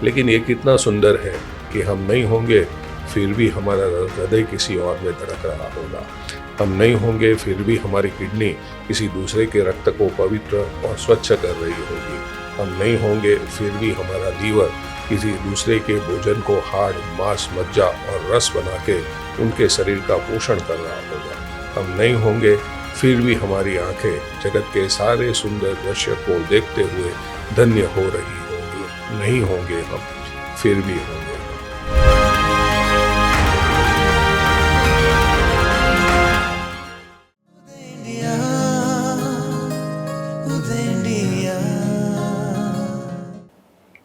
लेकिन ये कितना सुंदर है कि हम नहीं होंगे फिर भी हमारा हृदय किसी और में धड़क रहा होगा। हम नहीं होंगे फिर भी हमारी किडनी किसी दूसरे के रक्त को पवित्र और स्वच्छ कर रही होगी। हम नहीं होंगे फिर भी हमारा लीवर किसी दूसरे के भोजन को हाड़, मांस, मज्जा और रस बना के उनके शरीर का पोषण कर रहा होगा। हम नहीं होंगे फिर भी हमारी आंखें जगत के सारे सुंदर दृश्य को देखते हुए धन्य हो रही होंगी। नहीं होंगे हम फिर भी होंगे।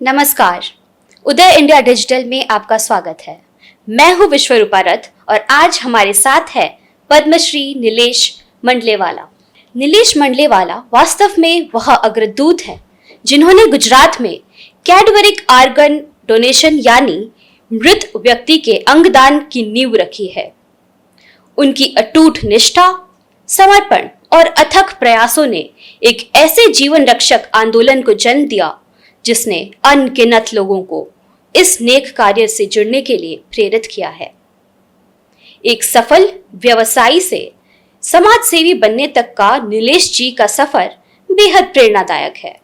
नमस्कार, उदय इंडिया डिजिटल में आपका स्वागत है। मैं हूं विश्वरूपा रथ और आज हमारे साथ है पद्मश्री नीलेश मंडलेवाला। नीलेश मंडलेवाला वास्तव में वह अग्रदूत हैं जिन्होंने गुजरात में कैडवरिक आर्गन डोनेशन यानी मृत व्यक्ति के अंगदान की नींव रखी है। उनकी अटूट निष्ठा, समर्पण और अथक प्रयासों ने एक ऐसे जीवन रक्षक आंदोलन को जन्म दिया जिसने अनगिनत लोगों को इस नेक कार्य से जुड़ने के लिए प्रेरित किया है। एक सफल व्यवसायी से समाज सेवी बनने तक का नीलेश जी का सफर बेहद प्रेरणादायक है।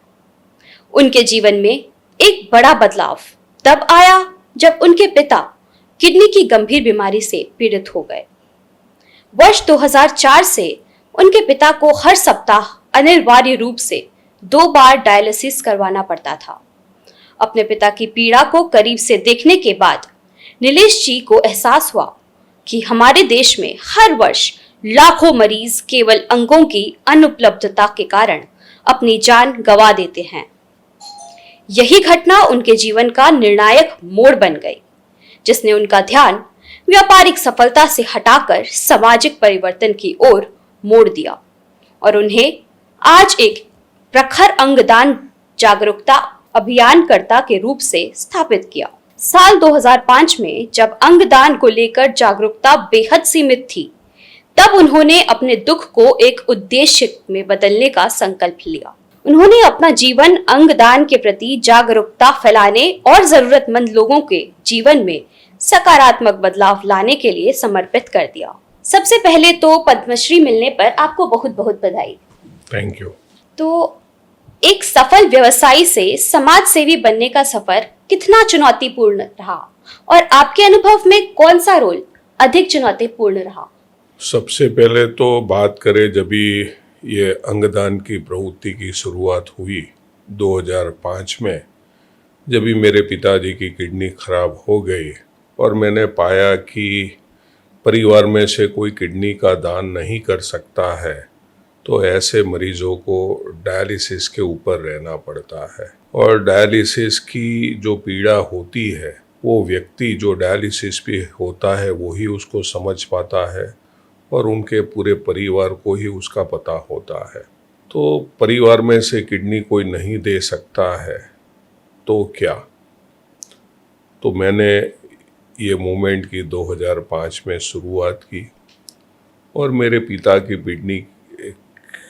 उनके जीवन में एक बड़ा बदलाव तब आया जब उनके पिता किडनी की गंभीर बीमारी से पीड़ित हो गए। वर्ष 2004 से उनके पिता को हर सप्ताह अनिवार्य रूप से 2 बार डायलिसिस करवाना पड़ता था। अपने पिता की पीड़ा को करीब से देखने के बाद नीलेश जी को एहसास हुआ कि हमारे देश में हर वर्ष लाखों मरीज केवल अंगों की अनुपलब्धता के कारण अपनी जान गंवा देते हैं। यही घटना उनके जीवन का निर्णायक मोड़ बन गई, जिसने उनका ध्यान व्यापारिक सफलता से हटाकर सामाजिक परिवर्तन की ओर मोड़ दिया और उन्हें आज एक प्रखर अंगदान जागरूकता अभियानकर्ता के रूप से स्थापित किया। साल 2005 में जब अंगदान को लेकर जागरूकता बेहद सीमित थी, तब उन्होंने अपने दुख को एक उद्देश्य में बदलने का संकल्प लिया। उन्होंने अपना जीवन अंगदान के प्रति जागरूकता फैलाने और जरूरतमंद लोगों के जीवन में सकारात्मक बदलाव लाने के लिए समर्पित कर दिया। सबसे पहले तो पद्मश्री मिलने पर आपको बहुत बहुत बधाई। Thank you. तो एक सफल व्यवसायी से समाज सेवी बनने का सफर कितना चुनौतीपूर्ण रहा और आपके अनुभव में कौन सा रोल अधिक चुनौतीपूर्ण रहा? सबसे पहले तो बात करें जब ये अंगदान की प्रवृत्ति की शुरुआत हुई 2005 में, जब मेरे पिताजी की किडनी खराब हो गई और मैंने पाया कि परिवार में से कोई किडनी का दान नहीं कर सकता है, तो ऐसे मरीजों को डायलिसिस के ऊपर रहना पड़ता है। और डायलिसिस की जो पीड़ा होती है वो व्यक्ति जो डायलिसिस पे होता है वही उसको समझ पाता है और उनके पूरे परिवार को ही उसका पता होता है। तो परिवार में से किडनी कोई नहीं दे सकता है तो क्या? तो मैंने ये मूवमेंट की 2005 में शुरुआत की और मेरे पिता की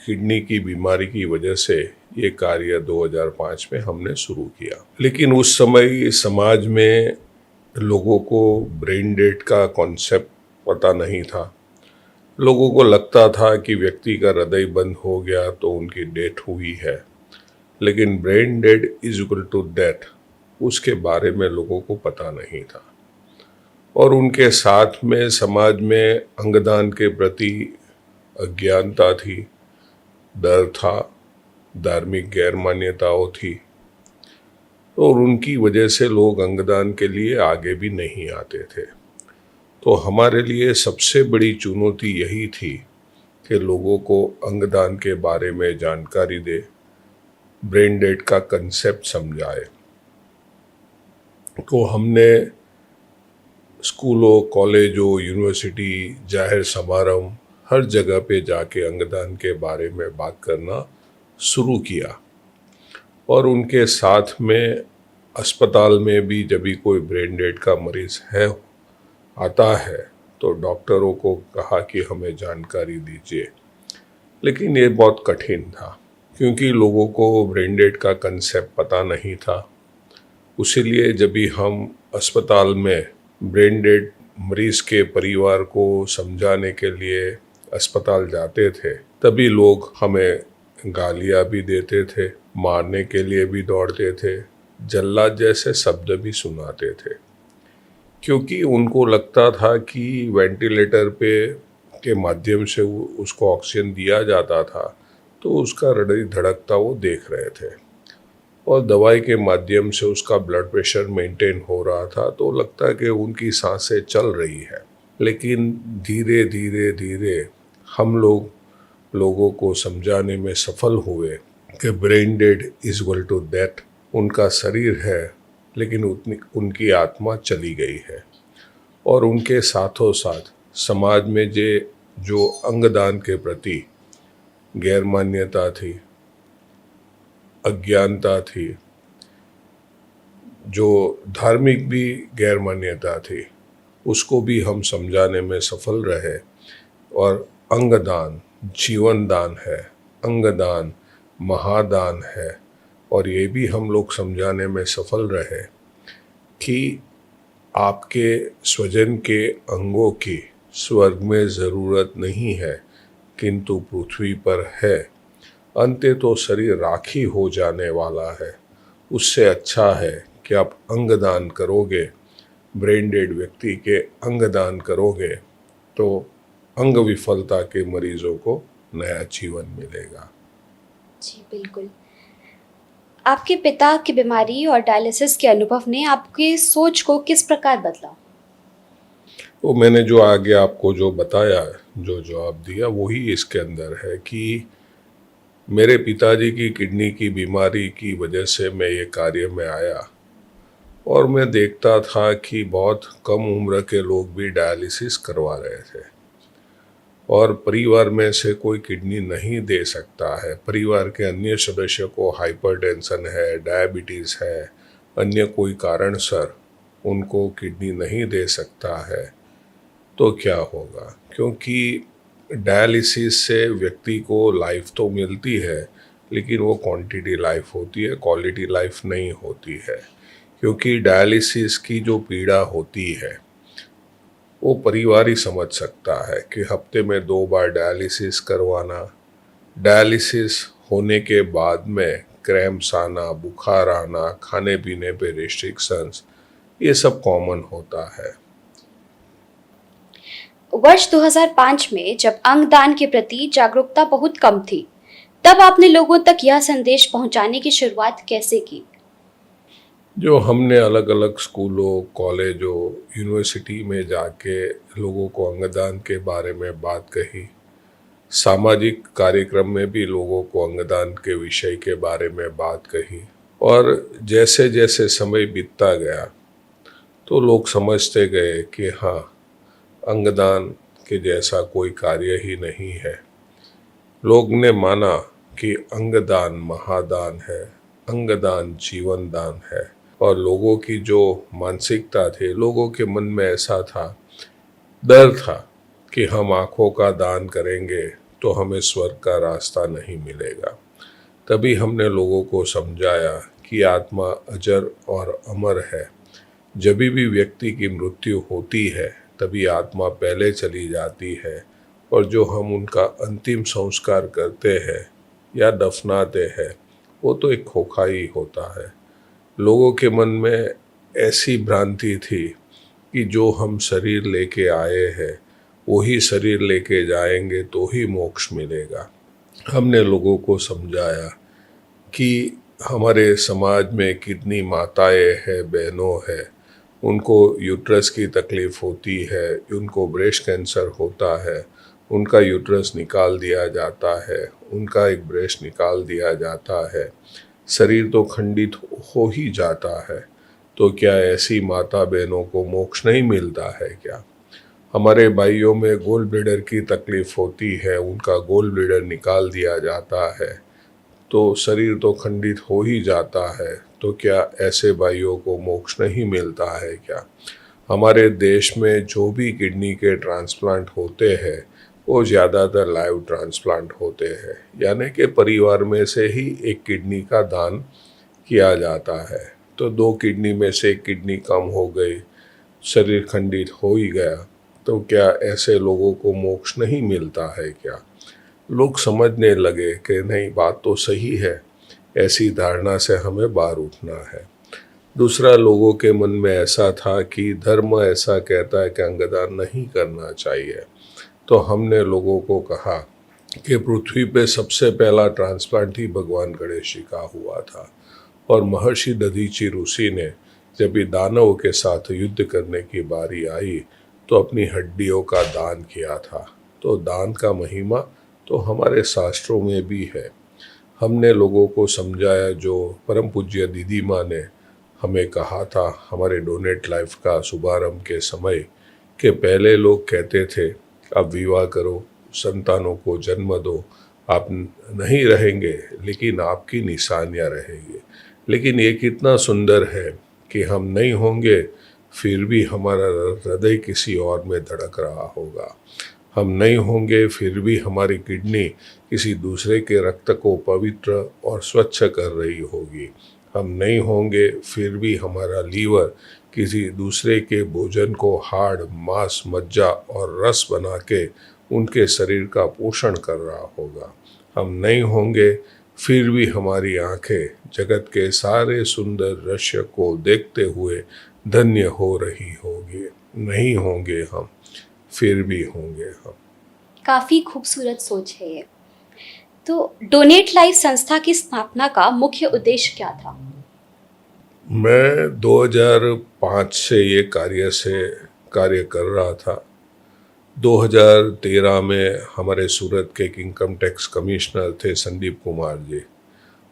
किडनी की बीमारी की वजह से ये कार्य 2005 में हमने शुरू किया। लेकिन उस समय समाज में लोगों को ब्रेन डेड का कॉन्सेप्ट पता नहीं था। लोगों को लगता था कि व्यक्ति का हृदय बंद हो गया तो उनकी डेथ हुई है, लेकिन brain dead is equal to death, उसके बारे में लोगों को पता नहीं था। और उनके साथ में समाज में अंगदान के प्रति अज्ञानता थी, डर था, धार्मिक गैर मान्यताओं थी और उनकी वजह से लोग अंगदान के लिए आगे भी नहीं आते थे। तो हमारे लिए सबसे बड़ी चुनौती यही थी कि लोगों को अंगदान के बारे में जानकारी दे, ब्रेन डेड का कंसेप्ट समझाए। तो हमने स्कूलों, कॉलेजों, यूनिवर्सिटी, जाहिर समारोह हर जगह पे जाके अंगदान के बारे में बात करना शुरू किया और उनके साथ में अस्पताल में भी जब भी कोई ब्रेन डेड का मरीज आता है तो डॉक्टरों को कहा कि हमें जानकारी दीजिए। लेकिन ये बहुत कठिन था क्योंकि लोगों को ब्रेन डेड का कंसेप्ट पता नहीं था उसीलिए जब भी हम अस्पताल में ब्रेन डेड मरीज के परिवार को समझाने के लिए अस्पताल जाते थे, तभी लोग हमें गालियां भी देते थे, मारने के लिए भी दौड़ते थे, जल्लाद जैसे शब्द भी सुनाते थे, क्योंकि उनको लगता था कि वेंटिलेटर पे के माध्यम से उसको ऑक्सीजन दिया जाता था, तो उसका हृदय धड़कता वो देख रहे थे, और दवाई के माध्यम से उसका ब्लड प्रेशर मेंटेन हो रहा था, तो लगता है कि उनकी सांसें चल रही है। लेकिन धीरे धीरे धीरे हम लोगों को समझाने में सफल हुए कि brain dead is equal to death. उनका शरीर है लेकिन उनकी आत्मा चली गई है। और उनके साथों साथ समाज में जो अंगदान के प्रति गैर मान्यता थी, अज्ञानता थी, जो धार्मिक भी गैर मान्यता थी, उसको भी हम समझाने में सफल रहे। और अंगदान जीवन दान है, अंगदान महादान है। और ये भी हम लोग समझाने में सफल रहे कि आपके स्वजन के अंगों की स्वर्ग में ज़रूरत नहीं है, किंतु पृथ्वी पर है। अंते तो शरीर राखी हो जाने वाला है। उससे अच्छा है कि आप अंगदान करोगे, ब्रेन डेड व्यक्ति के अंगदान करोगे, तो अंग विफलता के मरीजों को नया जीवन मिलेगा। जी बिल्कुल। आपके पिता की बीमारी और डायलिसिस के अनुभव ने आपकी सोच को किस प्रकार बदला? तो मैंने जो आगे आपको जो बताया, जो जवाब दिया, वही इसके अंदर है कि मेरे पिताजी की किडनी की बीमारी की वजह से मैं ये कार्य में आया, और मैं देखता था कि बहुत कम उम्र के लोग भी डायलिसिस करवा रहे थे, और परिवार में से कोई किडनी नहीं दे सकता है। परिवार के अन्य सदस्य को हाइपरटेंशन है, डायबिटीज़ है, अन्य कोई कारणसर उनको किडनी नहीं दे सकता है, तो क्या होगा? क्योंकि डायलिसिस से व्यक्ति को लाइफ तो मिलती है, लेकिन वो क्वांटिटी लाइफ होती है, क्वालिटी लाइफ नहीं होती है। क्योंकि डायलिसिस की जो पीड़ा होती है वो परिवार ही समझ सकता है कि हफ्ते में 2 बार डायलिसिस करवाना, डायलिसिस होने के बाद में क्रैम्प्स आना, बुखार आना, खाने पीने पे रिस्ट्रिक्शंस, ये सब कॉमन होता है। वर्ष 2005 में जब अंगदान के प्रति जागरूकता बहुत कम थी, तब आपने लोगों तक यह संदेश पहुंचाने की शुरुआत कैसे की? जो हमने अलग अलग स्कूलों, कॉलेजों, यूनिवर्सिटी में जाके लोगों को अंगदान के बारे में बात कही, सामाजिक कार्यक्रम में भी लोगों को अंगदान के विषय के बारे में बात कही, और जैसे जैसे समय बीतता गया तो लोग समझते गए कि हाँ, अंगदान के जैसा कोई कार्य ही नहीं है। लोग ने माना कि अंगदान महादान है, अंगदान जीवन दान है। और लोगों की जो मानसिकता थी, लोगों के मन में ऐसा था, डर था कि हम आँखों का दान करेंगे तो हमें स्वर्ग का रास्ता नहीं मिलेगा। तभी हमने लोगों को समझाया कि आत्मा अजर और अमर है। जब भी व्यक्ति की मृत्यु होती है तभी आत्मा पहले चली जाती है, और जो हम उनका अंतिम संस्कार करते हैं या दफनाते हैं, वो तो एक खोखा ही होता है। लोगों के मन में ऐसी भ्रांति थी कि जो हम शरीर लेके आए हैं वही शरीर लेके जाएंगे तो ही मोक्ष मिलेगा। हमने लोगों को समझाया कि हमारे समाज में कितनी माताएं हैं, बहनों हैं, उनको यूट्रस की तकलीफ़ होती है, उनको ब्रेस्ट कैंसर होता है, उनका यूट्रस निकाल दिया जाता है, उनका एक ब्रेस्ट निकाल दिया जाता है, शरीर तो खंडित हो ही जाता है। तो क्या ऐसी माता बहनों को मोक्ष नहीं मिलता है क्या? हमारे भाइयों में गोल ब्लैडर की तकलीफ़ होती है, उनका गोल ब्लैडर निकाल दिया जाता है, तो शरीर तो खंडित हो ही जाता है। तो क्या ऐसे भाइयों को मोक्ष नहीं मिलता है क्या? हमारे देश में जो भी किडनी के ट्रांसप्लांट होते हैं वो ज़्यादातर लाइव ट्रांसप्लांट होते हैं, यानी कि परिवार में से ही एक किडनी का दान किया जाता है। तो 2 किडनी में से 1 किडनी कम हो गई, शरीर खंडित हो ही गया, तो क्या ऐसे लोगों को मोक्ष नहीं मिलता है क्या? लोग समझने लगे कि नहीं, बात तो सही है, ऐसी धारणा से हमें बाहर उठना है। दूसरा, लोगों के मन में ऐसा था कि धर्म ऐसा कहता है कि अंगदान नहीं करना चाहिए। तो हमने लोगों को कहा कि पृथ्वी पे सबसे पहला ट्रांसप्लांट ही भगवान गणेश जी का हुआ था, और महर्षि दधीचि ऋषि ने जब भी दानवों के साथ युद्ध करने की बारी आई तो अपनी हड्डियों का दान किया था। तो दान का महिमा तो हमारे शास्त्रों में भी है। हमने लोगों को समझाया, जो परम पूज्य दीदी माँ ने हमें कहा था हमारे डोनेट लाइफ का शुभारंभ के समय, कि पहले लोग कहते थे आप विवाह करो, संतानों को जन्म दो, आप नहीं रहेंगे लेकिन आपकी निशानियाँ रहेंगी। लेकिन ये कितना सुंदर है कि हम नहीं होंगे फिर भी हमारा हृदय किसी और में धड़क रहा होगा। हम नहीं होंगे फिर भी हमारी किडनी किसी दूसरे के रक्त को पवित्र और स्वच्छ कर रही होगी। हम नहीं होंगे फिर भी हमारा लीवर किसी दूसरे के भोजन को हाड़, मांस, मज्जा और रस बना के उनके शरीर का पोषण कर रहा होगा। हम नहीं होंगे फिर भी हमारी आंखें जगत के सारे सुंदर दृश्य को देखते हुए धन्य हो रही होगी। नहीं होंगे हम फिर भी होंगे हम। काफ़ी खूबसूरत सोच है ये। तो डोनेट लाइफ संस्था की स्थापना का मुख्य उद्देश्य क्या था? मैं 2005 से ये कार्य कर रहा था। 2013 में हमारे सूरत के इनकम टैक्स कमिश्नर थे संदीप कुमार जी,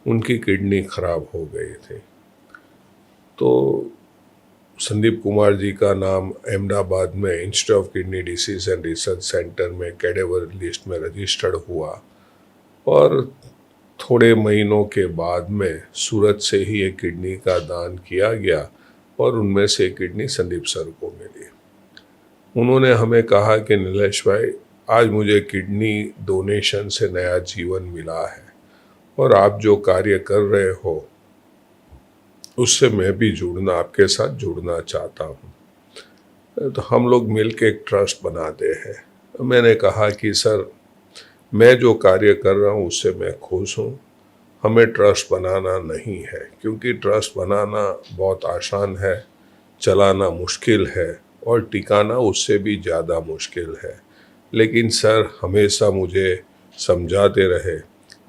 उनकी किडनी खराब हो गई थी। तो संदीप कुमार जी का नाम अहमदाबाद में institute of kidney disease and research centre में कैडेवर लिस्ट में रजिस्टर्ड हुआ, और थोड़े महीनों के बाद में सूरत से ही एक किडनी का दान किया गया, और उनमें से एक किडनी संदीप सर को मिली। उन्होंने हमें कहा कि नीलेश भाई, आज मुझे किडनी डोनेशन से नया जीवन मिला है, और आप जो कार्य कर रहे हो उससे मैं भी आपके साथ जुड़ना चाहता हूँ। तो हम लोग मिलकर एक ट्रस्ट बनाते हैं। मैंने कहा कि सर, मैं जो कार्य कर रहा हूँ उससे मैं खुश हूँ, हमें ट्रस्ट बनाना नहीं है, क्योंकि ट्रस्ट बनाना बहुत आसान है, चलाना मुश्किल है, और टिकाना उससे भी ज़्यादा मुश्किल है। लेकिन सर हमेशा मुझे समझाते रहे।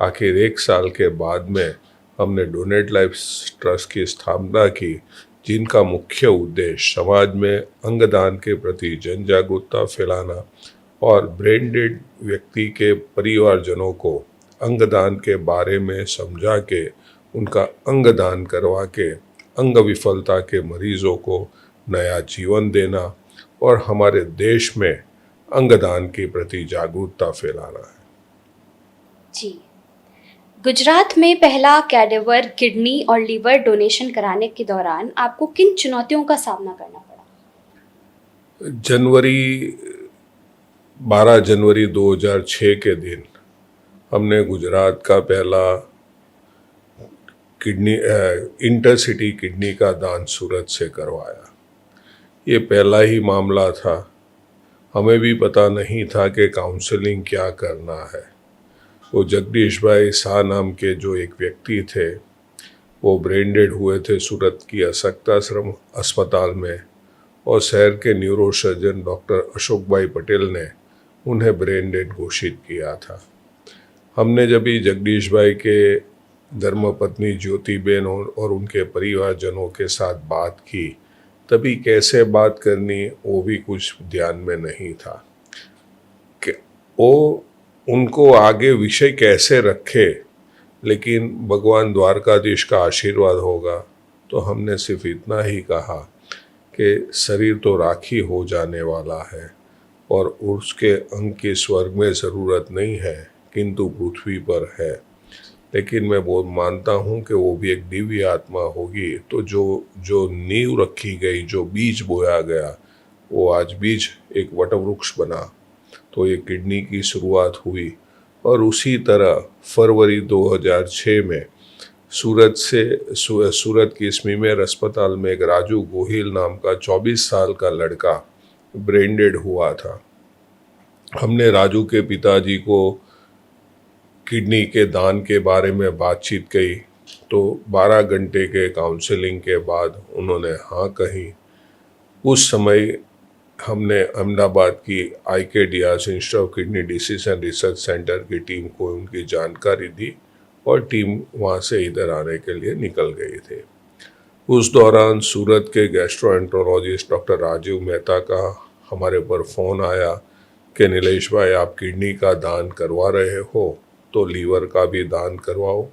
आखिर 1 साल के बाद में हमने डोनेट लाइफ ट्रस्ट की स्थापना की, जिनका मुख्य उद्देश्य समाज में अंगदान के प्रति जन जागरूकता फैलाना और ब्रेन डेड व्यक्ति के परिवारजनों को अंगदान के बारे में समझा के उनका अंगदान करवा के अंग विफलता के मरीजों को नया जीवन देना, और हमारे देश में अंगदान के प्रति जागरूकता फैलाना है। जी, गुजरात में पहला कैडेवर किडनी और लीवर डोनेशन कराने के दौरान आपको किन चुनौतियों का सामना करना पड़ा? 12 जनवरी 2006 के दिन हमने गुजरात का पहला इंटरसिटी किडनी का दान सूरत से करवाया। ये पहला ही मामला था। हमें भी पता नहीं था कि काउंसलिंग क्या करना है। वो जगदीश भाई शाह नाम के जो एक व्यक्ति थे, वो ब्रेन डेड हुए थे सूरत की अशक्ताश्रम अस्पताल में, और शहर के न्यूरोसर्जन डॉक्टर अशोक भाई पटेल ने उन्हें ब्रेन डेड घोषित किया था। हमने जब भी जगदीश भाई के धर्मपत्नी ज्योतिबेन और उनके परिवारजनों के साथ बात की, तभी कैसे बात करनी वो भी कुछ ध्यान में नहीं था कि वो उनको आगे विषय कैसे रखे। लेकिन भगवान द्वारकाधीश का आशीर्वाद होगा, तो हमने सिर्फ इतना ही कहा कि शरीर तो राखी हो जाने वाला है, और उसके अंग की स्वर्ग में ज़रूरत नहीं है, किंतु पृथ्वी पर है। लेकिन मैं बहुत मानता हूँ कि वो भी एक दिव्य आत्मा होगी। तो जो नींव रखी गई, जो बीज बोया गया, वो आज बीज एक वटवृक्ष बना। तो ये किडनी की शुरुआत हुई, और उसी तरह फरवरी 2006 में सूरत की स्मीमेर अस्पताल में एक राजू गोहिल नाम का 24 साल का लड़का ब्रेन डेड हुआ था। हमने राजू के पिताजी को किडनी के दान के बारे में बातचीत की तो 12 घंटे के काउंसलिंग के बाद उन्होंने हाँ कही। उस समय हमने अहमदाबाद की IKDR's institute of kidney disease and research centre की टीम को उनकी जानकारी दी और टीम वहाँ से इधर आने के लिए निकल गए थे। उस दौरान सूरत के गैस्ट्रोएंटरोलॉजिस्ट डॉक्टर राजीव मेहता का हमारे पर फ़ोन आया कि नीलेश भाई आप किडनी का दान करवा रहे हो तो लीवर का भी दान करवाओ।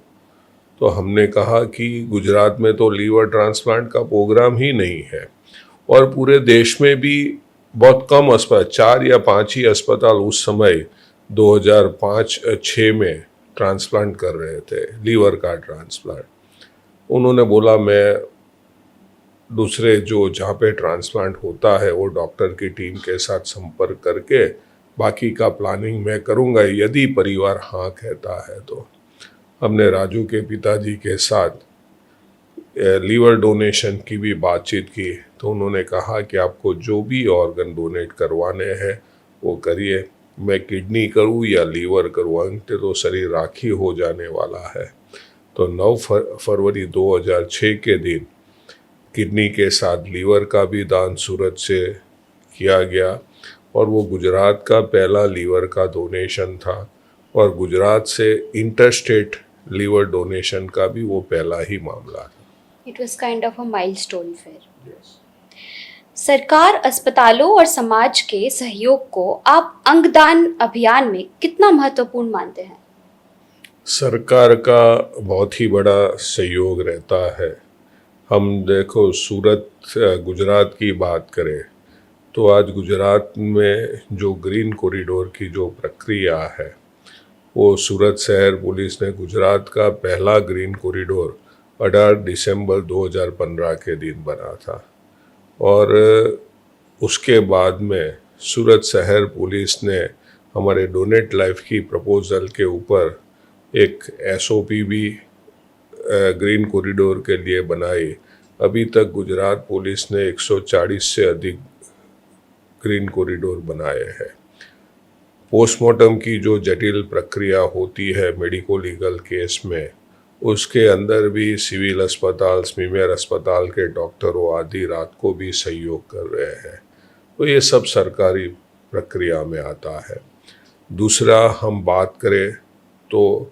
तो हमने कहा कि गुजरात में तो लीवर ट्रांसप्लांट का प्रोग्राम ही नहीं है और पूरे देश में भी बहुत कम अस्पताल 4 या 5 ही अस्पताल उस समय 2005-06 में ट्रांसप्लांट कर रहे थे लीवर का ट्रांसप्लांट। उन्होंने बोला मैं दूसरे जो जहाँ पे ट्रांसप्लांट होता है वो डॉक्टर की टीम के साथ संपर्क करके बाकी का प्लानिंग मैं करूँगा यदि परिवार हाँ कहता है। तो हमने राजू के पिताजी के साथ लीवर डोनेशन की भी बातचीत की तो उन्होंने कहा कि आपको जो भी ऑर्गन डोनेट करवाने हैं वो करिए, मैं किडनी करूँ या लीवर करूँ, अंत तो शरीर राखी हो जाने वाला है। तो 9 फरवरी 2006 के दिन किडनी के साथ लीवर का भी दान सूरत से किया गया और वो गुजरात का पहला लीवर का डोनेशन था और गुजरात से इंटरस्टेट लीवर डोनेशन का भी वो पहला ही मामला था। It was kind of a milestone फिर। सरकार, अस्पतालों और समाज के सहयोग को आप अंगदान अभियान में कितना महत्वपूर्ण मानते हैं? सरकार का बहुत ही बड़ा सहयोग रहता है। हम देखो सूरत गुजरात की बात करें तो आज गुजरात में जो ग्रीन कॉरिडोर की जो प्रक्रिया है वो सूरत शहर पुलिस ने गुजरात का पहला ग्रीन कॉरिडोर 18 दिसंबर 2015 के दिन बना था और उसके बाद में सूरत शहर पुलिस ने हमारे डोनेट लाइफ की प्रपोजल के ऊपर एक SOP भी ग्रीन कॉरिडोर के लिए बनाई। अभी तक गुजरात पुलिस ने 140 से अधिक ग्रीन कॉरिडोर बनाए हैं। पोस्टमार्टम की जो जटिल प्रक्रिया होती है मेडिको लीगल केस में, उसके अंदर भी सिविल अस्पताल, स्मीमेर अस्पताल के डॉक्टरों आदि रात को भी सहयोग कर रहे हैं। तो ये सब सरकारी प्रक्रिया में आता है। दूसरा हम बात करें तो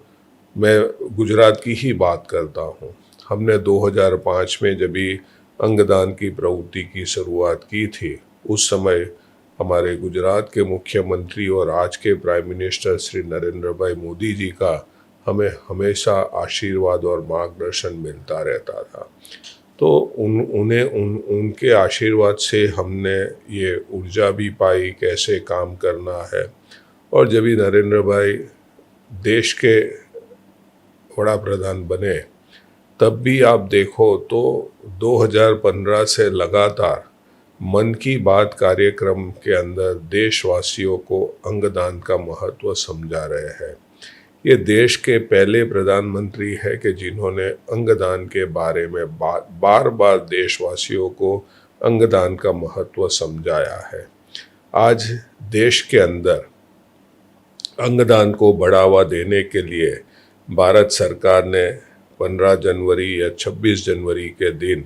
मैं गुजरात की ही बात करता हूँ। हमने 2005 में जब भी अंगदान की प्रवृत्ति की शुरुआत की थी उस समय हमारे गुजरात के मुख्यमंत्री और आज के प्राइम मिनिस्टर श्री नरेंद्र भाई मोदी जी का हमें हमेशा आशीर्वाद और मार्गदर्शन मिलता रहता था। तो उनके आशीर्वाद से हमने ये ऊर्जा भी पाई कैसे काम करना है। और जब भी नरेंद्र भाई देश के वड़ा प्रधान बने तब भी आप देखो तो 2015 से लगातार मन की बात कार्यक्रम के अंदर देशवासियों को अंगदान का महत्व समझा रहे हैं। ये देश के पहले प्रधानमंत्री है कि जिन्होंने अंगदान के बारे में बार बार देशवासियों को अंगदान का महत्व समझाया है। आज देश के अंदर अंगदान को बढ़ावा देने के लिए भारत सरकार ने 15 जनवरी या 26 जनवरी के दिन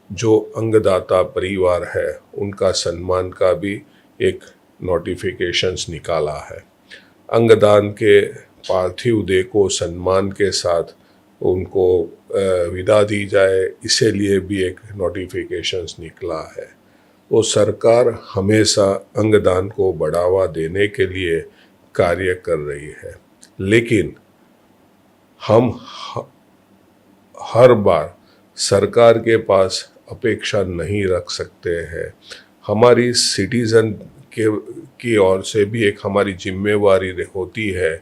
जो अंगदाता परिवार है उनका सम्मान का भी एक नोटिफिकेशंस निकाला है। अंगदान के पार्थिव देह को सम्मान के साथ उनको विदा दी जाए, इसीलिए भी एक नोटिफिकेशंस निकला है। तो सरकार हमेशा अंगदान को बढ़ावा देने के लिए कार्य कर रही है, लेकिन हम हर बार सरकार के पास अपेक्षा नहीं रख सकते हैं। हमारी सिटीज़न की ओर से भी एक हमारी जिम्मेवारी होती है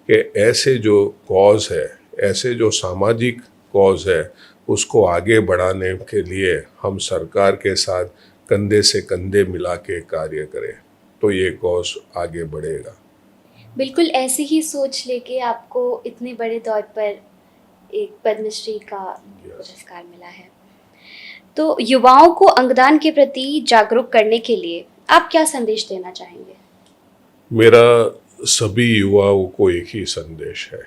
कि ऐसे जो कॉज है, ऐसे जो सामाजिक कॉज है, उसको आगे बढ़ाने के लिए हम सरकार के साथ कंधे से कंधे मिला के कार्य करें तो ये कॉज आगे बढ़ेगा। बिल्कुल ऐसी ही सोच लेके आपको इतने बड़े तौर पर एक पद्मश्री का पुरस्कार मिला है। तो युवाओं को अंगदान के प्रति जागरूक करने के लिए आप क्या संदेश देना चाहेंगे? मेरा सभी युवाओं को एक ही संदेश है।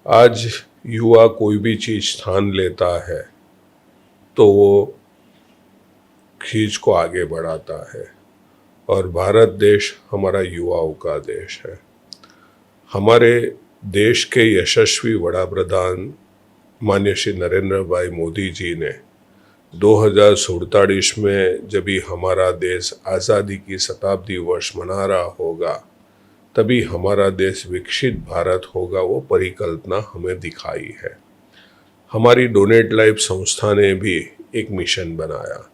आज युवा कोई भी चीज ठान लेता है तो वो खींच को आगे बढ़ाता है, और भारत देश हमारा युवाओं का देश है। हमारे देश के यशस्वी वड़ा प्रधान माननीय श्री नरेंद्र भाई मोदी जी ने 2047 में जब भी हमारा देश आज़ादी की शताब्दी वर्ष मना रहा होगा, तभी हमारा देश विकसित भारत होगा, वो परिकल्पना हमें दिखाई है। हमारी डोनेट लाइफ संस्था ने भी एक मिशन बनाया,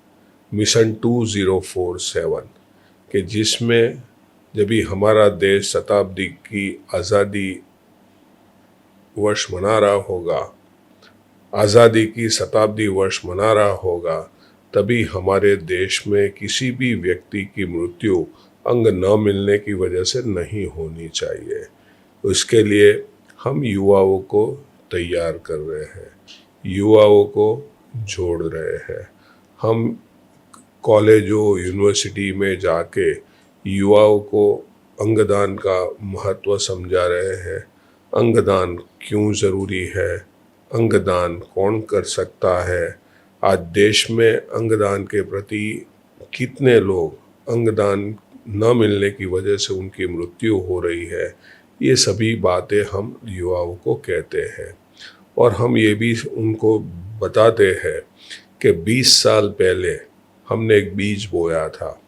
मिशन 2047, कि जिसमें जब भी हमारा देश शताब्दी की आज़ादी वर्ष मना रहा होगा, आज़ादी की शताब्दी वर्ष मना रहा होगा, तभी हमारे देश में किसी भी व्यक्ति की मृत्यु अंग न मिलने की वजह से नहीं होनी चाहिए। उसके लिए हम युवाओं को तैयार कर रहे हैं, युवाओं को जोड़ रहे हैं। हम कॉलेजों यूनिवर्सिटी में जाके युवाओं को अंगदान का महत्व समझा रहे हैं। अंगदान क्यों ज़रूरी है, अंगदान कौन कर सकता है, आज देश में अंगदान के प्रति कितने लोग अंगदान न मिलने की वजह से उनकी मृत्यु हो रही है, ये सभी बातें हम युवाओं को कहते हैं। और हम ये भी उनको बताते हैं कि 20 साल पहले हमने एक बीज बोया था,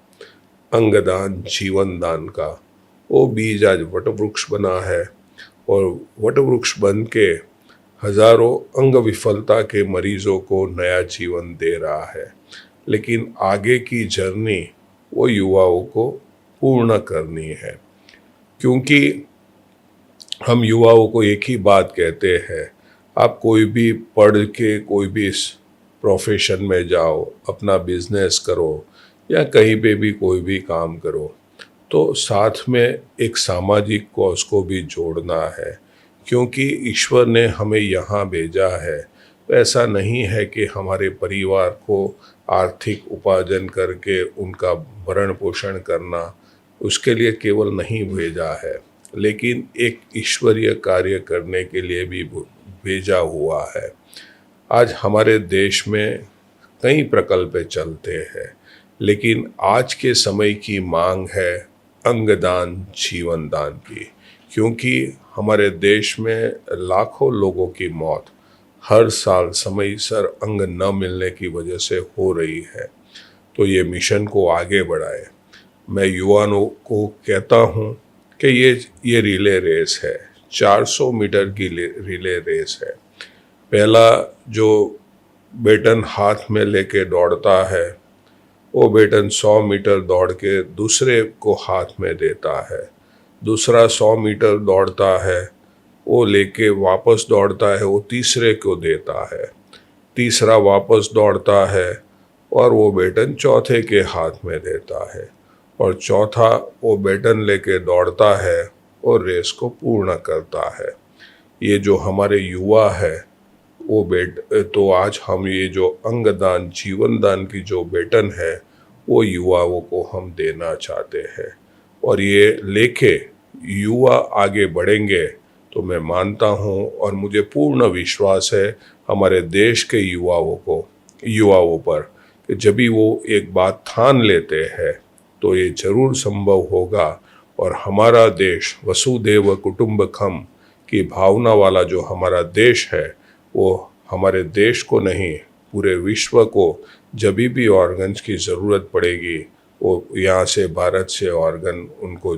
अंगदान जीवन दान का। वो बीज आज वटवृक्ष बना है, और वटवृक्ष बन के हजारों अंग विफलता के मरीजों को नया जीवन दे रहा है। लेकिन आगे की जर्नी वो युवाओं को पूर्ण करनी है, क्योंकि हम युवाओं को एक ही बात कहते हैं, आप कोई भी पढ़ के कोई भी प्रोफेशन में जाओ, अपना बिजनेस करो या कहीं पे भी कोई भी काम करो, तो साथ में एक सामाजिक कॉज को भी जोड़ना है, क्योंकि ईश्वर ने हमें यहाँ भेजा है। तो ऐसा नहीं है कि हमारे परिवार को आर्थिक उपार्जन करके उनका भरण पोषण करना, उसके लिए केवल नहीं भेजा है, लेकिन एक ईश्वरीय कार्य करने के लिए भी भेजा हुआ है। आज हमारे देश में कई प्रकल्प चलते हैं, लेकिन आज के समय की मांग है अंगदान जीवन दान की, क्योंकि हमारे देश में लाखों लोगों की मौत हर साल समय अंग न मिलने की वजह से हो रही है। तो ये मिशन को आगे बढ़ाए। मैं युवाओं को कहता हूँ कि ये रिले रेस है, 400 मीटर की रिले रेस है। पहला जो बेटन हाथ में लेके दौड़ता है, वो बेटन 100 मीटर दौड़ के दूसरे को हाथ में देता है। दूसरा 100 मीटर दौड़ता है, वो लेके वापस दौड़ता है, वो तीसरे को देता है। तीसरा वापस दौड़ता है और वो बेटन चौथे के हाथ में देता है, और चौथा वो बेटन लेके दौड़ता है और रेस को पूर्ण करता है। ये जो हमारे युवा है वो तो आज हम ये जो अंगदान जीवन दान की जो बेटन है वो युवाओं को हम देना चाहते हैं, और ये लेके युवा आगे बढ़ेंगे तो मैं मानता हूँ और मुझे पूर्ण विश्वास है हमारे देश के युवाओं पर कि जब भी वो एक बात ठान लेते हैं तो ये जरूर संभव होगा, और हमारा देश वसुधैव कुटुंबकम की भावना वाला जो हमारा देश है वो हमारे देश को नहीं पूरे विश्व को जब भी ऑर्गन्स की ज़रूरत पड़ेगी वो यहाँ से भारत से ऑर्गन उनको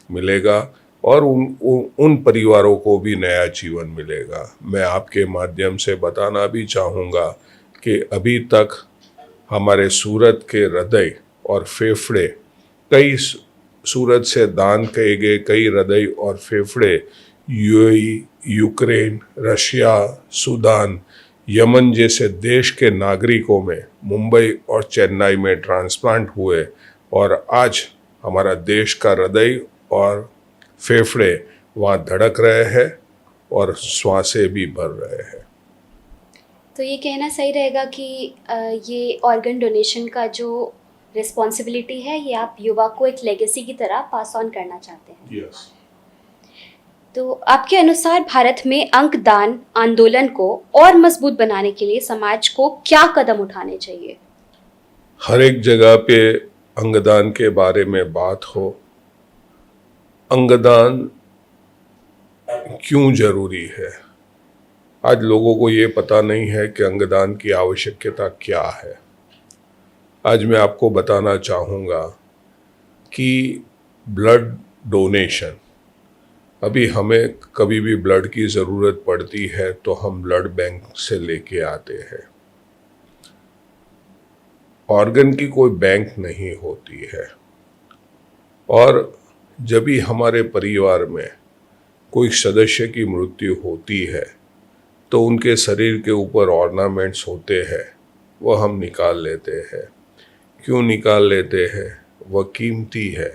मिलेगा, और उन परिवारों को भी नया जीवन मिलेगा। मैं आपके माध्यम से बताना भी चाहूँगा कि अभी तक हमारे सूरत के हृदय और फेफड़े कई सूरत से दान किए गए कई हृदय और फेफड़े UAE, Ukraine, Russia, Sudan, Yemen जैसे देश के नागरिकों में मुंबई और चेन्नई में ट्रांसप्लांट हुए, और आज हमारा देश का हृदय और फेफड़े वहाँ धड़क रहे हैं, और श्वासें भी भर रहे हैं। तो ये कहना सही रहेगा कि ये ऑर्गन डोनेशन का जो रिस्पॉन्सिबिलिटी है ये आप युवा को एक लेगेसी की तरह पास ऑन करना चाहते हैं। यस। तो आपके अनुसार भारत में अंगदान आंदोलन को और मजबूत बनाने के लिए समाज को क्या कदम उठाने चाहिए? हर एक जगह पे अंगदान के बारे में बात हो। अंगदान क्यों जरूरी है? आज लोगों को ये पता नहीं है कि अंगदान की आवश्यकता क्या है। आज मैं आपको बताना चाहूँगा कि ब्लड डोनेशन, अभी हमें कभी भी ब्लड की ज़रूरत पड़ती है तो हम ब्लड बैंक से लेके आते हैं। ऑर्गन की कोई बैंक नहीं होती है। और जब भी हमारे परिवार में कोई सदस्य की मृत्यु होती है तो उनके शरीर के ऊपर ऑर्नामेंट्स होते हैं, वह हम निकाल लेते हैं। क्यों निकाल लेते हैं? वह कीमती है,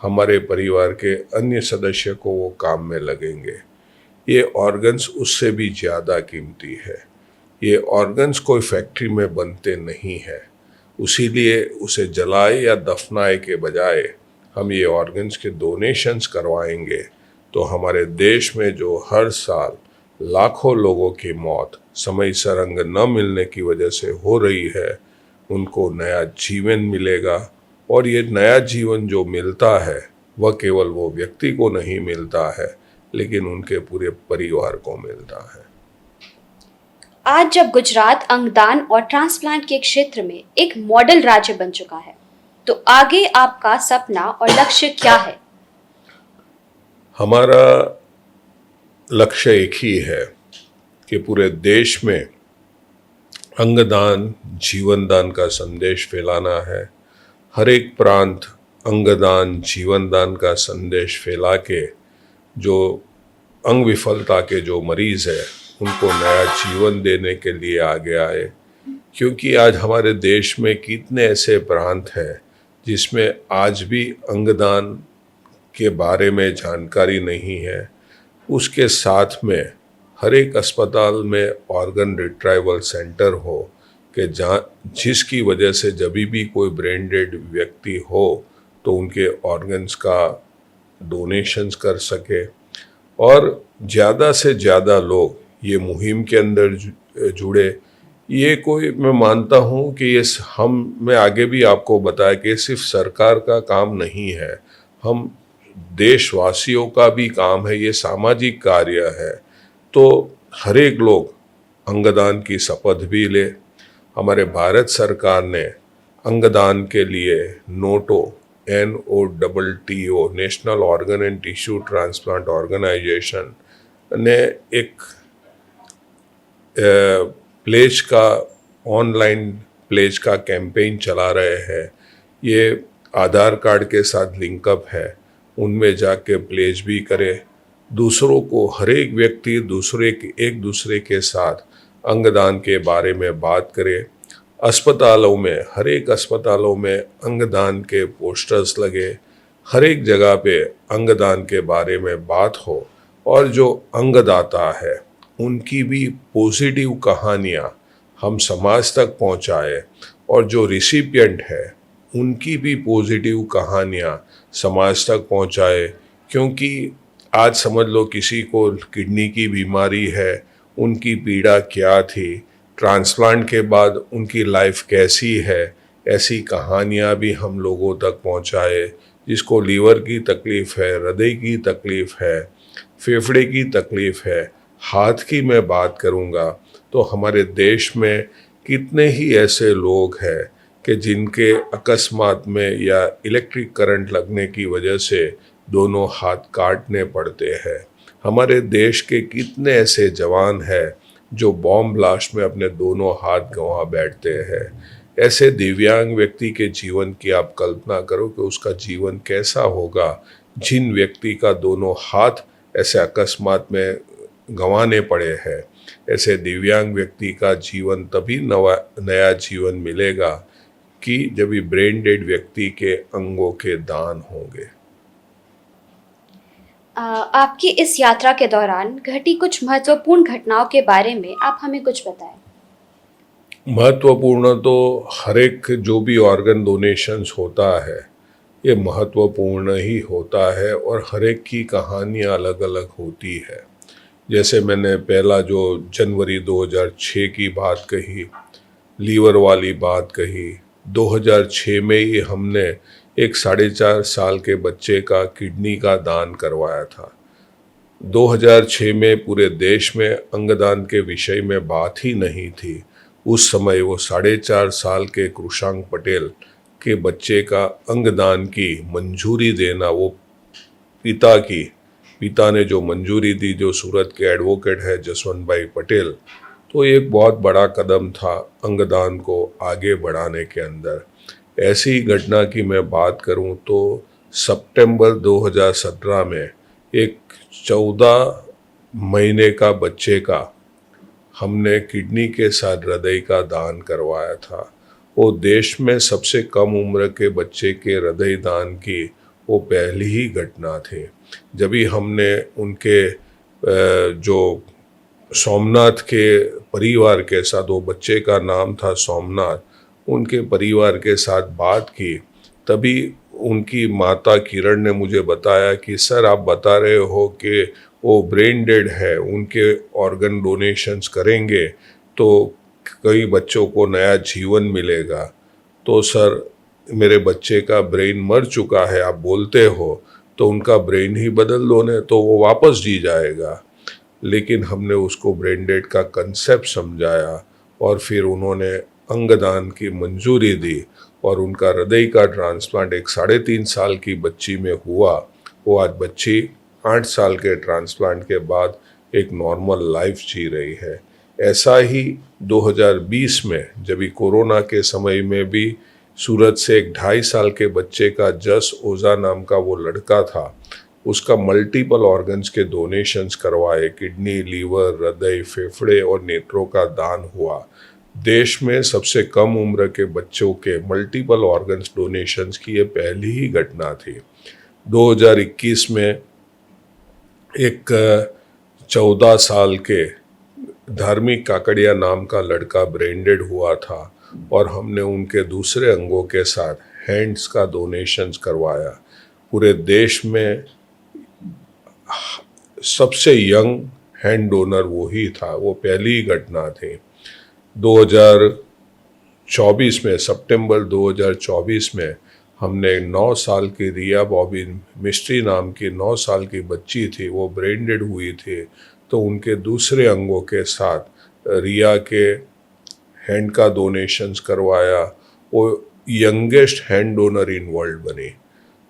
हमारे परिवार के अन्य सदस्य को वो काम में लगेंगे। ये ऑर्गन्स उससे भी ज़्यादा कीमती है। ये ऑर्गन्स कोई फैक्ट्री में बनते नहीं हैं, उसीलिए उसे जलाए या दफनाए के बजाय हम ये ऑर्गन्स के डोनेशंस करवाएंगे तो हमारे देश में जो हर साल लाखों लोगों की मौत समय से अंग न मिलने की वजह से हो रही है, उनको नया जीवन मिलेगा। और ये नया जीवन जो मिलता है वह केवल वो व्यक्ति को नहीं मिलता है, लेकिन उनके पूरे परिवार को मिलता है। आज जब गुजरात अंगदान और ट्रांसप्लांट के क्षेत्र में एक मॉडल राज्य बन चुका है, तो आगे आपका सपना और लक्ष्य क्या है? हमारा लक्ष्य एक ही है कि पूरे देश में अंगदान जीवन दान का संदेश फैलाना है। हर एक प्रांत अंगदान जीवन दान का संदेश फैला के जो अंग विफलता के जो मरीज है उनको नया जीवन देने के लिए आगे आए। क्योंकि आज हमारे देश में कितने ऐसे प्रांत हैं जिसमें आज भी अंगदान के बारे में जानकारी नहीं है। उसके साथ में हर एक अस्पताल में ऑर्गन रिट्राइवल सेंटर हो कि जहाँ जिसकी वजह से जब भी कोई ब्रेन डेड व्यक्ति हो तो उनके ऑर्गन्स का डोनेशंस कर सके और ज़्यादा से ज़्यादा लोग ये मुहिम के अंदर जुड़े। ये कोई, मैं मानता हूँ कि ये मैं आगे भी आपको बताया कि सिर्फ सरकार का काम नहीं है, हम देशवासियों का भी काम है, ये सामाजिक कार्य है। तो हर एक लोग अंगदान की शपथ भी ले। हमारे भारत सरकार ने अंगदान के लिए NOTO NOTTO national organ and tissue transplant organisation ने एक प्लेज का ऑनलाइन प्लेज का कैंपेन चला रहे हैं। ये आधार कार्ड के साथ लिंकअप है, उनमें जाके प्लेज भी करें। दूसरों को, हर एक व्यक्ति एक दूसरे के साथ अंगदान के बारे में बात करे। अस्पतालों में, हर एक अस्पतालों में अंगदान के पोस्टर्स लगे, हर एक जगह पे अंगदान के बारे में बात हो और जो अंगदाता है उनकी भी पॉजिटिव कहानियाँ हम समाज तक पहुँचाए और जो रिसिपिएंट है उनकी भी पॉजिटिव कहानियाँ समाज तक पहुँचाए। क्योंकि आज समझ लो किसी को किडनी की बीमारी है, उनकी पीड़ा क्या थी, ट्रांसप्लांट के बाद उनकी लाइफ कैसी है, ऐसी कहानियाँ भी हम लोगों तक पहुँचाए। जिसको लीवर की तकलीफ़ है, हृदय की तकलीफ़ है, फेफड़े की तकलीफ़ है, हाथ की मैं बात करूँगा तो हमारे देश में कितने ही ऐसे लोग हैं कि जिनके अकस्मात में या इलेक्ट्रिक करंट लगने की वजह से दोनों हाथ काटने पड़ते हैं। हमारे देश के कितने ऐसे जवान हैं जो बॉम्ब ब्लास्ट में अपने दोनों हाथ गंवा बैठते हैं। ऐसे दिव्यांग व्यक्ति के जीवन की आप कल्पना करो कि उसका जीवन कैसा होगा जिन व्यक्ति का दोनों हाथ ऐसे अकस्मात में गंवाने पड़े हैं। ऐसे दिव्यांग व्यक्ति का जीवन तभी नया जीवन मिलेगा कि जब भी ब्रेन डेड व्यक्ति के अंगों के दान होंगे। आपकी इस यात्रा के दौरान घटी कुछ महत्वपूर्ण घटनाओं के बारे में आप हमें कुछ बताएं। महत्वपूर्ण तो हर एक जो भी ऑर्गन डोनेशंस होता है ये महत्वपूर्ण ही होता है और हर एक की कहानियाँ अलग अलग होती है। जैसे मैंने पहला जो जनवरी 2006 की बात कही, लीवर वाली बात कही, 2006 में ही हमने एक 4.5 साल के बच्चे का किडनी का दान करवाया था। 2006 में पूरे देश में अंगदान के विषय में बात ही नहीं थी। उस समय वो 4.5 साल के कृषांक पटेल के बच्चे का अंगदान की मंजूरी देना, वो पिता ने जो मंजूरी दी, जो सूरत के एडवोकेट है जसवंत भाई पटेल, तो एक बहुत बड़ा कदम था अंगदान को आगे बढ़ाने के अंदर। ऐसी घटना की मैं बात करूं तो सितंबर 2017 में एक 14 महीने का बच्चे का हमने किडनी के साथ हृदय का दान करवाया था। वो देश में सबसे कम उम्र के बच्चे के हृदय दान की वो पहली ही घटना थी। जब भी हमने उनके जो सोमनाथ के परिवार के साथ, वो बच्चे का नाम था सोमनाथ, उनके परिवार के साथ बात की, तभी उनकी माता किरण ने मुझे बताया कि सर आप बता रहे हो कि वो ब्रेन डेड है, उनके ऑर्गन डोनेशंस करेंगे तो कई बच्चों को नया जीवन मिलेगा। तो सर मेरे बच्चे का ब्रेन मर चुका है, आप बोलते हो तो उनका ब्रेन ही बदल दो ने तो वो वापस जी जाएगा। लेकिन हमने उसको ब्रेन डेड का कंसेप्ट समझाया और फिर उन्होंने अंगदान की मंजूरी दी और उनका हृदय का ट्रांसप्लांट एक 3.5 साल की बच्ची में हुआ। वो आज बच्ची 8 साल के ट्रांसप्लांट के बाद एक नॉर्मल लाइफ जी रही है। ऐसा ही 2020 में जब कोरोना के समय में भी सूरत से एक 2.5 साल के बच्चे का जस ओझा नाम का वो लड़का था, उसका मल्टीपल ऑर्गन्स के डोनेशंस करवाए, किडनी, लीवर, हृदय, फेफड़े और नेत्रों का दान हुआ। देश में सबसे कम उम्र के बच्चों के मल्टीपल ऑर्गन्स डोनेशंस की ये पहली ही घटना थी। 2021 में एक 14 साल के धार्मिक काकड़िया नाम का लड़का ब्रेन डेड हुआ था और हमने उनके दूसरे अंगों के साथ हैंड्स का डोनेशंस करवाया। पूरे देश में सबसे यंग हैंड डोनर वो ही था, वो पहली ही घटना थी। 2024 में, सितंबर 2024 में हमने 9 साल की रिया बॉबी मिस्ट्री नाम की 9 साल की बच्ची थी, वो ब्रेन डेड हुई थी, तो उनके दूसरे अंगों के साथ रिया के हैंड का डोनेशंस करवाया। वो youngest hand donor in world बनी।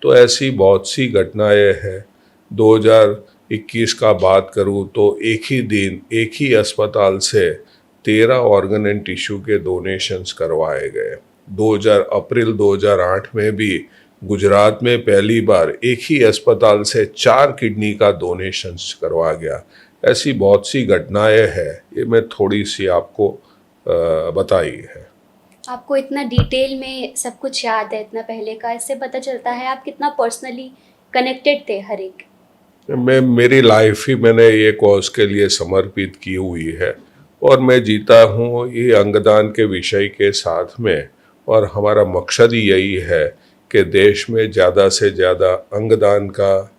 तो ऐसी बहुत सी घटनाएं हैं। 2021 का बात करूं तो एक ही दिन एक ही अस्पताल से 13 ऑर्गन एंड टिश्यू के डोनेशंस करवाए गए। अप्रैल 2008 में भी गुजरात में पहली बार एक ही अस्पताल से 4 किडनी का डोनेशंस करवा गया। ऐसी बहुत सी घटनाएं हैं, ये मैं थोड़ी सी आपको बताई है। आपको इतना डिटेल में सब कुछ याद है, इतना पहले का, इससे पता चलता है आप कितना पर्सनली कनेक्टेड थे हर एक। मेरी लाइफ ही मैंने ये कॉज के लिए समर्पित की हुई है और मैं जीता हूँ ये अंगदान के विषय के साथ में। और हमारा मकसद ही यही है कि देश में ज़्यादा से ज़्यादा अंगदान का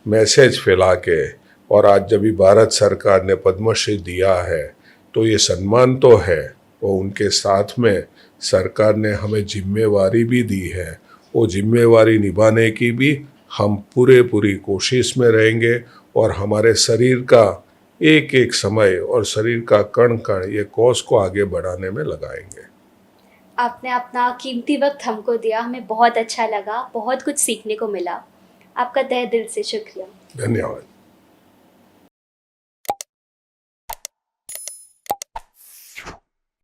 मैसेज फैला के, और आज जब भी भारत सरकार ने पद्मश्री दिया है तो ये सम्मान तो है, और उनके साथ में सरकार ने हमें जिम्मेवारी भी दी है। वो जिम्मेवारी निभाने की भी हम पूरी कोशिश में रहेंगे और हमारे शरीर का एक एक समय और शरीर का कण कण ये कॉज को आगे बढ़ाने में लगाएंगे। आपने अपना कीमती वक्त हमको दिया, हमें बहुत अच्छा लगा, बहुत कुछ सीखने को मिला। आपका तहे दिल से शुक्रिया। धन्यवाद।